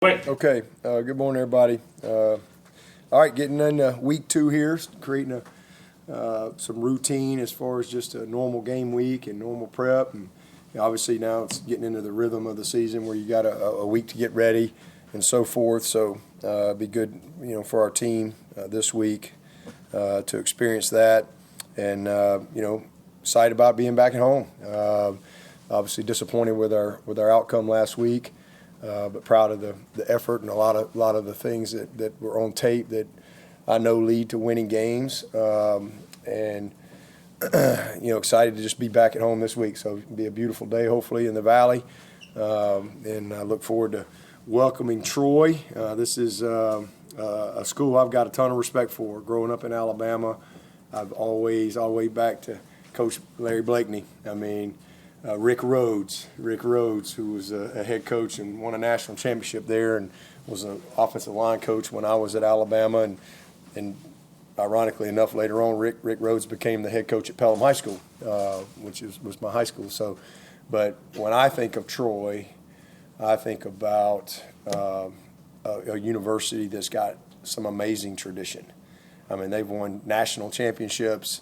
Wait. Okay, good morning, everybody. All right, getting into week 2 here, creating some routine as far as just a normal game week and normal prep. And obviously now it's getting into the rhythm of the season where you got a week to get ready and so forth. So it'd be good, for our team this week to experience that. And, excited about being back at home. Obviously disappointed with our outcome last week. But proud of the effort and a lot of the things that were on tape that I know lead to winning games, and excited to just be back at home this week. So it'll be a beautiful day, hopefully, in the Valley, and I look forward to welcoming Troy. This is a school I've got a ton of respect for. Growing up in Alabama, I've always, all the way back to Coach Larry Blakeney. I mean. Rick Rhodes, who was a head coach and won a national championship there, and was an offensive line coach when I was at Alabama, and ironically enough, later on, Rick Rhodes became the head coach at Pelham High School, which was my high school. So, but when I think of Troy, I think about a university that's got some amazing tradition. I mean, they've won national championships.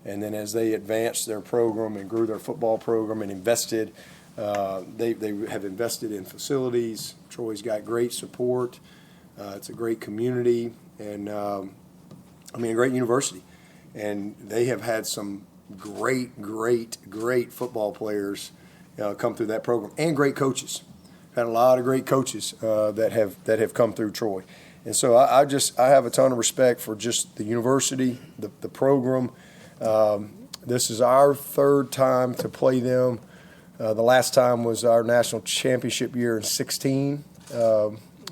And then as they advanced their program and grew their football program and invested, they have invested in facilities. Troy's got great support. It's a great community and, a great university. And they have had some great football players come through that program and great coaches. Had a lot of great coaches that have come through Troy. And so I have a ton of respect for just the university, the program. This is our third time to play them. The last time was our national championship year in 2016.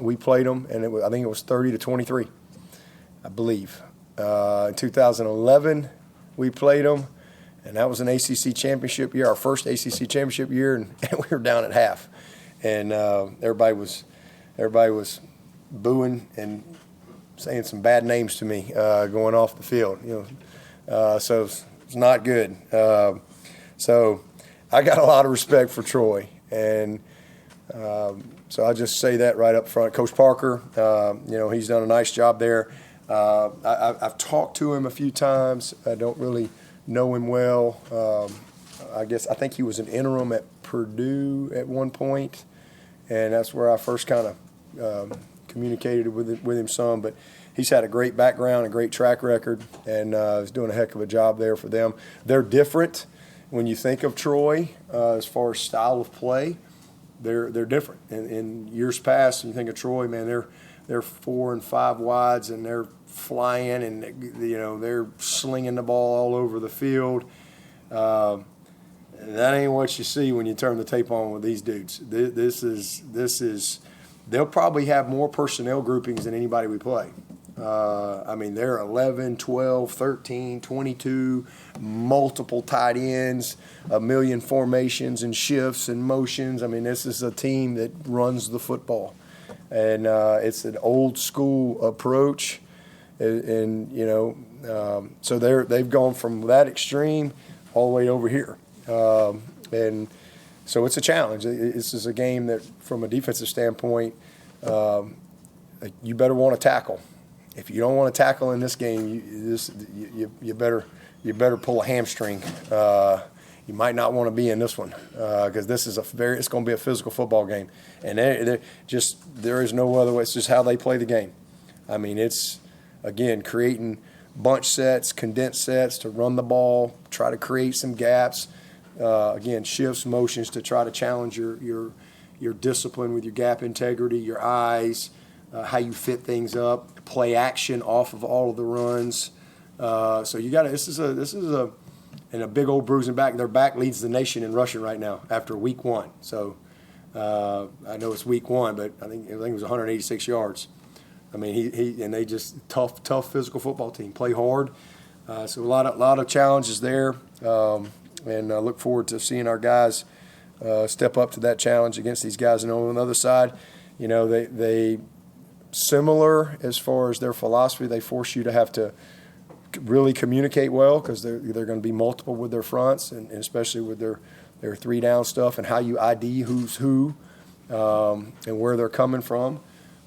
We played them, and I think it was 30-23, I believe. In 2011, we played them, and that was an ACC championship year, our first ACC championship year, and we were down at half. And everybody was booing and saying some bad names to me going off the field. So it's not good. So I got a lot of respect for Troy, and so I just say that right up front. Coach Parker, he's done a nice job there. I've talked to him a few times. I don't really know him well. I think he was an interim at Purdue at one point, and that's where I first kind of communicated with him some, but he's had a great background, a great track record, and is doing a heck of a job there for them. They're different when you think of Troy as far as style of play. They're different. In years past, when you think of Troy, man, they're 4 and 5 wides, and they're flying, and they're slinging the ball all over the field. That ain't what you see when you turn the tape on with these dudes. This is. They'll probably have more personnel groupings than anybody we play. They're 11, 12, 13, 22, multiple tight ends, a million formations and shifts and motions. This is a team that runs the football. And it's an old school approach. And so they've gone from that extreme all the way over here. And so it's a challenge. This is a game that, from a defensive standpoint, you better want to tackle. If you don't want to tackle in this game, you better pull a hamstring. You might not want to be in this one because this is it's going to be a physical football game, and there is no other way. It's just how they play the game. It's again creating bunch sets, condensed sets to run the ball, try to create some gaps. Again, shifts, motions to try to challenge your discipline with your gap integrity, your eyes, how you fit things up, play action off of all of the runs. So you got this is a big old bruising back. Their back leads the nation in rushing right now after week 1. So I know it's week 1, but I think it was 186 yards. They just tough physical football team. Play hard. So a lot of challenges there. And I look forward to seeing our guys step up to that challenge against these guys. And on the other side, they similar as far as their philosophy. They force you to have to really communicate well because they're going to be multiple with their fronts, and especially with their 3-down stuff and how you ID who's who and where they're coming from.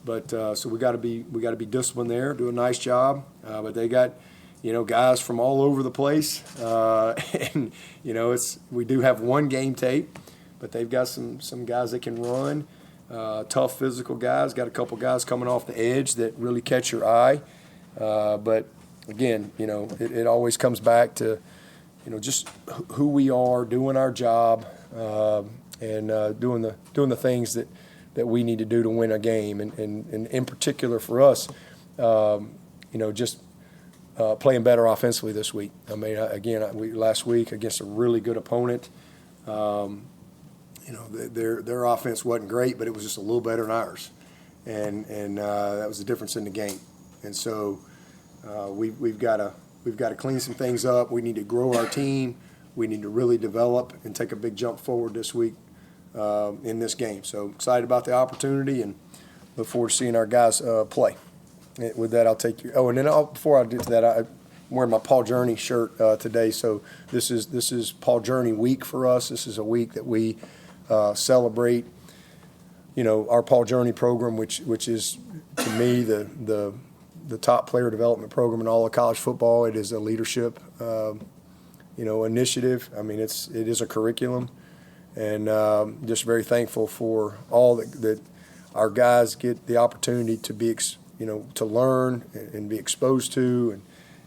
But so we got to be disciplined there, do a nice job. But they got, guys from all over the place, and we do have one game tape, but they've got some guys that can run, tough physical guys. Got a couple guys coming off the edge that really catch your eye. But again, it always comes back to just who we are, doing our job, and doing the things that we need to do to win a game. And in particular for us, just playing better offensively this week. I mean, last week against a really good opponent, their offense wasn't great, but it was just a little better than ours. And that was the difference in the game. And so we've got to clean some things up. We need to grow our team. We need to really develop and take a big jump forward this week in this game. So excited about the opportunity and look forward to seeing our guys play. With that, I'll take you. Oh, and then before I get to that, I'm wearing my Paul Journey shirt today. So this is Paul Journey week for us. This is a week that we celebrate, our Paul Journey program, which is to me the top player development program in all of college football. It is a leadership, initiative. I mean, it is a curriculum, and just very thankful for all that our guys get the opportunity to be, to learn and be exposed to,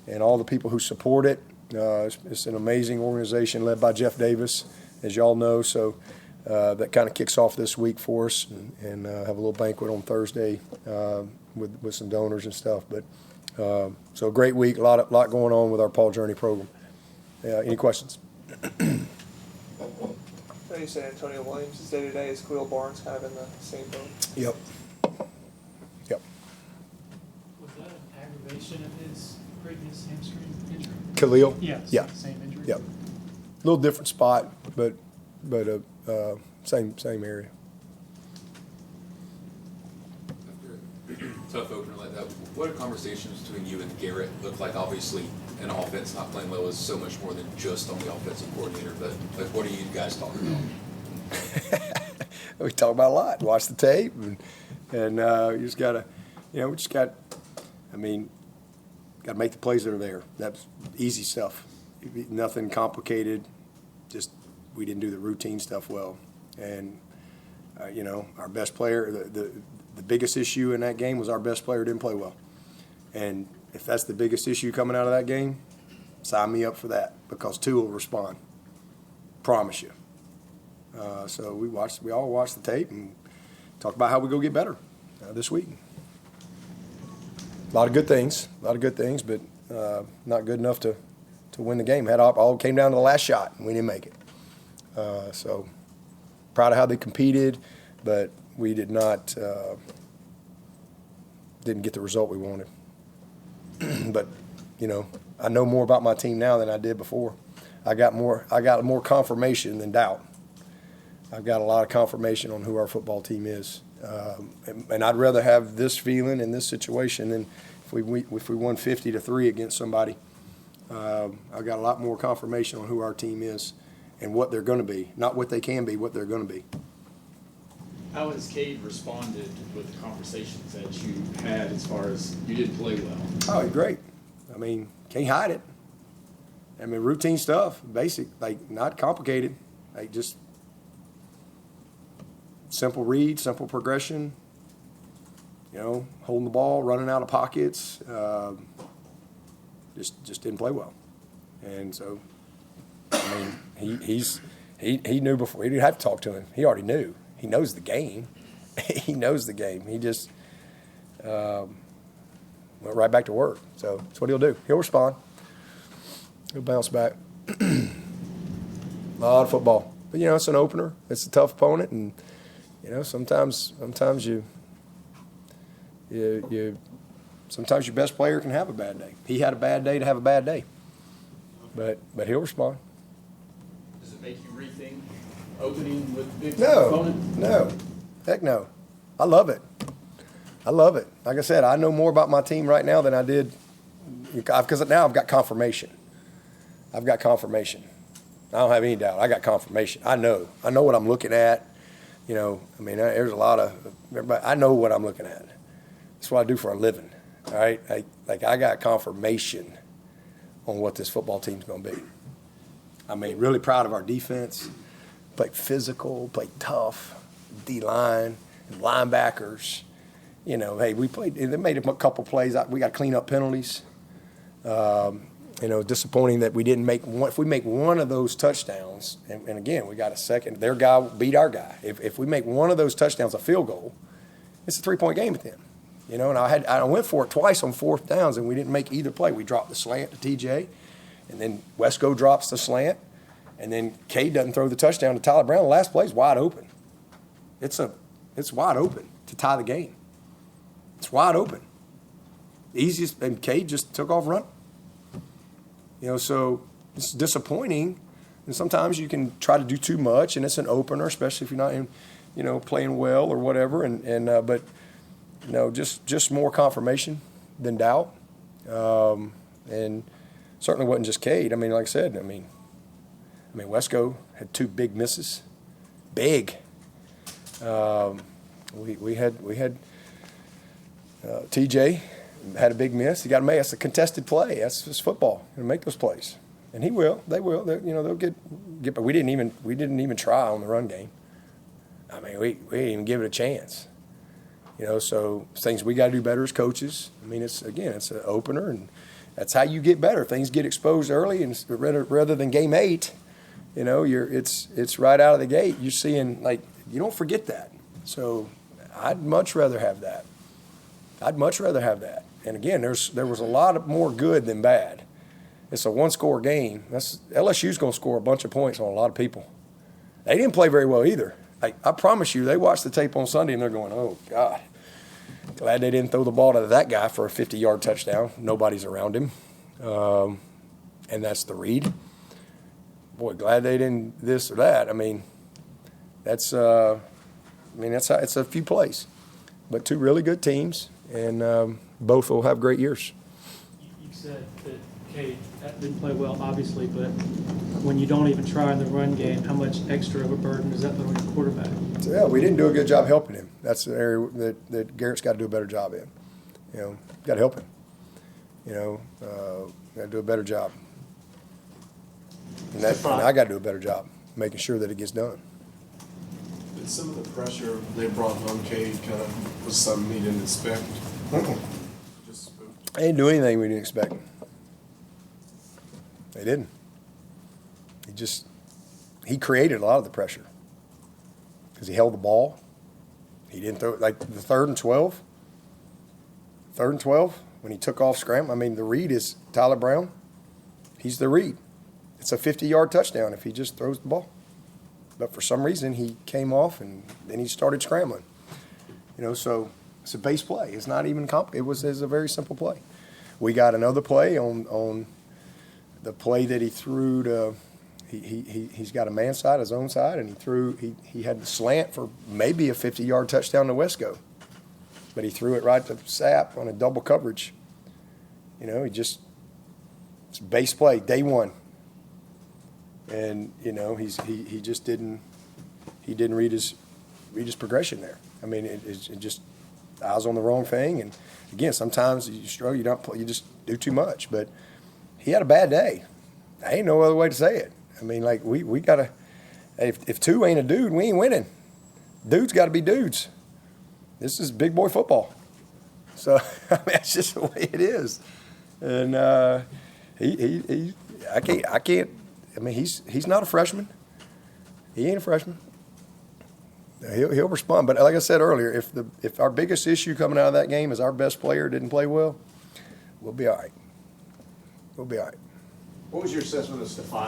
and all the people who support it. It's an amazing organization led by Jeff Davis, as y'all know. So that kind of kicks off this week for us, and have a little banquet on Thursday with some donors and stuff. But so a great week, a lot going on with our Paul Journey program. Any questions? You said Antonio Williams' day-to-day is Khalil Barnes kind of in the same boat? Yep. Was that an aggravation of his previous hamstring injury? Khalil? Yes. Yeah. Same injury? Yep. A little different spot, but same area. Tough opener like that. What are conversations between you and Garrett look like? Obviously, an offense not playing well is so much more than just on the offensive coordinator. But what are you guys talking about? We talk about a lot. Watch the tape, and you just gotta, we just got. I mean, got to make the plays that are there. That's easy stuff. Nothing complicated. Just we didn't do the routine stuff well, and our best player. The biggest issue in that game was our best player didn't play well. And if that's the biggest issue coming out of that game, sign me up for that, because two will respond. Promise you. So we all watched the tape and talked about how we go get better this week. A lot of good things, but not good enough to win the game. All came down to the last shot, and we didn't make it. So proud of how they competed, but we didn't get the result we wanted. But I know more about my team now than I did before. I got more confirmation than doubt. I've got a lot of confirmation on who our football team is, and I'd rather have this feeling in this situation than if we won 50-3 against somebody. I've got a lot more confirmation on who our team is and what they're going to be, not what they can be, what they're going to be. How has Cade responded with the conversations that you had as far as you didn't play well? Oh, great. I mean, can't hide it. I mean, routine stuff, basic, not complicated, just simple read, simple progression, holding the ball, running out of pockets, just didn't play well. And so, I mean, he knew before. He didn't have to talk to him. He already knew. He knows the game. He knows the game. He just went right back to work. So that's what he'll do. He'll respond. He'll bounce back. A lot of football. But, it's an opener. It's a tough opponent. And, sometimes sometimes your best player can have a bad day. He had a bad day to have a bad day. But he'll respond. Does it make you rethink opening with big No, opponent? no. Heck no. I love it. Like I said, I know more about my team right now than I did because now I've got confirmation. I don't have any doubt. I got confirmation. I know what I'm looking at. There's a lot of everybody. I know what I'm looking at. That's what I do for a living. All right, I got confirmation on what this football team's going to be. I mean, really proud of our defense. Played physical, played tough, D-line, and linebackers. You know, hey, they made a couple plays. We got to clean up penalties. You know, disappointing that we didn't make one. If we make one of those touchdowns, and again, we got a second, their guy beat our guy. If we make one of those touchdowns a field goal, it's a 3-point game at the end. You know, and I went for it twice on 4th downs, and we didn't make either play. We dropped the slant to TJ, and then Wesco drops the slant, and then Cade doesn't throw the touchdown to Tyler Brown. The last play's wide open. It's wide open to tie the game. It's wide open. Easiest, and Cade just took off running. You know, so it's disappointing, and sometimes you can try to do too much, and it's an opener, especially if you're not, you know, playing well or whatever. But you know, just more confirmation than doubt, and certainly wasn't just Cade. I mean, like I said, I mean, Wesco had 2 big misses, big. We had TJ. Had a big miss. He got to make. That's a contested play. That's just football. He'll make those plays, and he will. They will. You know, they'll get. But we didn't even try on the run game. I mean, we didn't even give it a chance. You know, so things we got to do better as coaches. I mean, it's an opener, and that's how you get better. Things get exposed early, and rather than game 8, you know, it's right out of the gate. You're seeing, like, you don't forget that. So I'd much rather have that. And again, there was a lot more good than bad. It's a 1-score game. LSU's going to score a bunch of points on a lot of people. They didn't play very well either. I promise you, they watched the tape on Sunday and they're going, oh, God. Glad they didn't throw the ball to that guy for a 50-yard touchdown. Nobody's around him. And that's the read. Boy, glad they didn't this or that. I mean, that's how it's a few plays. But 2 really good teams, and both will have great years. You said that Cade didn't play well, obviously, but when you don't even try in the run game, how much extra of a burden does that put on your quarterback? So, yeah, we didn't do a good job helping him. That's the area that Garrett's got to do a better job in. You know, got to help him. You know, got to do a better job. And I got to do a better job making sure that it gets done. Did some of the pressure they brought on Cade kind of was something he didn't expect? They didn't do anything we didn't expect. They didn't. He created a lot of the pressure because he held the ball. He didn't throw it, like the 3rd and 12. 3rd and 12 when he took off scramble. I mean, the read is Tyler Brown. He's the read. It's a 50-yard touchdown if he just throws the ball. But for some reason, he came off and then he started scrambling. You know, so it's a base play. It's not even it was a very simple play. We got another play on the play that he threw to. He's got a man side, his own side, and he had the slant for maybe a 50-yard touchdown to Wesco. But he threw it right to Sapp on a double coverage. You know, it's a base play, day 1. And, you know, he just didn't read his progression there. I mean, it just eyes on the wrong thing. And again, sometimes you struggle, you just do too much. But he had a bad day. I ain't no other way to say it. I mean, like we gotta. If 2 ain't a dude, we ain't winning. Dudes got to be dudes. This is big boy football. So I mean, that's just the way it is. And I can't. I mean, he's not a freshman. He ain't a freshman. He'll respond. But like I said earlier, if our biggest issue coming out of that game is our best player didn't play well, we'll be all right. We'll be all right. What was your assessment of Stefan?